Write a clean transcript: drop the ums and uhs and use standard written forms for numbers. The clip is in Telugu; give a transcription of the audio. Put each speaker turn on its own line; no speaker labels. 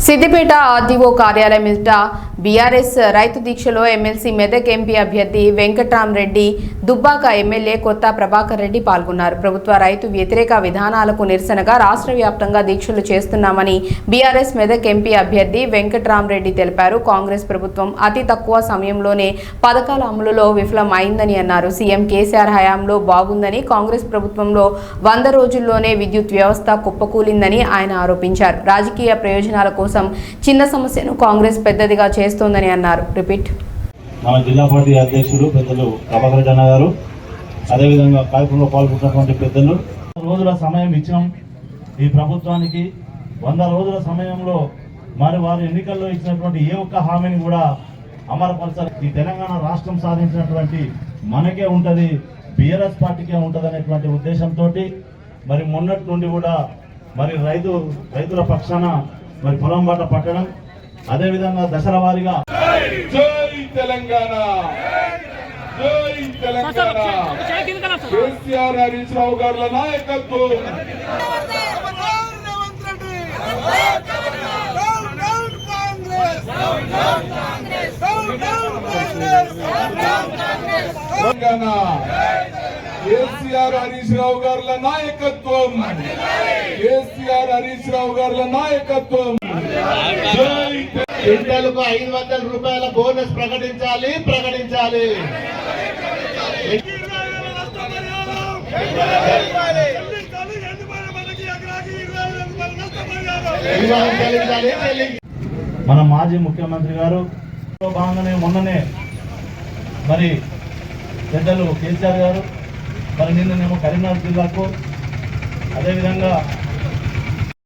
సిద్దిపేట ఆర్డీఓ కార్యాలయం ఎదుట బీఆర్ఎస్ రైతు దీక్షలో ఎమ్మెల్సీ మెదక్ ఎంపీ అభ్యర్థి వెంకట్రామరెడ్డి, దుబ్బాక ఎమ్మెల్యే కొత్త ప్రభాకర్ రెడ్డి పాల్గొన్నారు. ప్రభుత్వ రైతు వ్యతిరేక విధానాలకు నిరసనగా రాష్ట్ర వ్యాప్తంగా దీక్షలు చేస్తున్నామని బీఆర్ఎస్ మెదక్ ఎంపీ అభ్యర్థి వెంకట్రామరెడ్డి తెలిపారు. కాంగ్రెస్ ప్రభుత్వం అతి తక్కువ సమయంలోనే పథకాల అమలులో విఫలం అయిందని అన్నారు. సీఎం కేసీఆర్ హయాంలో బాగుందని, కాంగ్రెస్ ప్రభుత్వంలో 100 రోజుల్లోనే విద్యుత్ వ్యవస్థ కుప్పకూలిందని ఆయన ఆరోపించారు. రాజకీయ ప్రయోజనాల కోసం చిన్న సమస్యను కాంగ్రెస్ పెద్దదిగా చేస్తోందని అన్నారు. రిపీట్.
మన జిల్లా పార్టీ అధ్యక్షుడు పెద్దలు ప్రభాకర్ రెడ్డి గారు, అదేవిధంగా కార్యక్రమంలో పాల్గొన్నటువంటి పెద్దలు, రోజుల సమయం ఇచ్చినాం ఈ ప్రభుత్వానికి. 100 రోజుల సమయంలో మరి వారు ఎన్నికల్లో ఇచ్చినటువంటి ఏ ఒక్క హామీని కూడా అమలుపరచాలి. ఈ తెలంగాణ రాష్ట్రం సాధించినటువంటి మనకే ఉంటది, బీఆర్ఎస్ పార్టీకే ఉంటది అనేటువంటి ఉద్దేశంతో మరి మొన్నటి నుండి కూడా మరి రైతుల పక్షాన మరి పొలం బాట పట్టడం, అదేవిధంగా దశల వారీగా
జై తెలంగాణ, జై తెలంగాణ, కేసీఆర్ హరీష్ రావు గారుల నాయకత్వం, కేసీఆర్ హరీష్ రావు గారుల నాయకత్వం, కేసీఆర్ హరీష్ రావు గారుల నాయకత్వం.
క్వింటాలకు 500 రూపాయల బోనస్ ప్రకటించాలి.
మన మాజీ ముఖ్యమంత్రి గారు భాగంగానే మొన్ననే మరి పెద్దలు కేసీఆర్ గారు మరి నిన్ననేమో కరీంనగర్ జిల్లాకు, అదేవిధంగా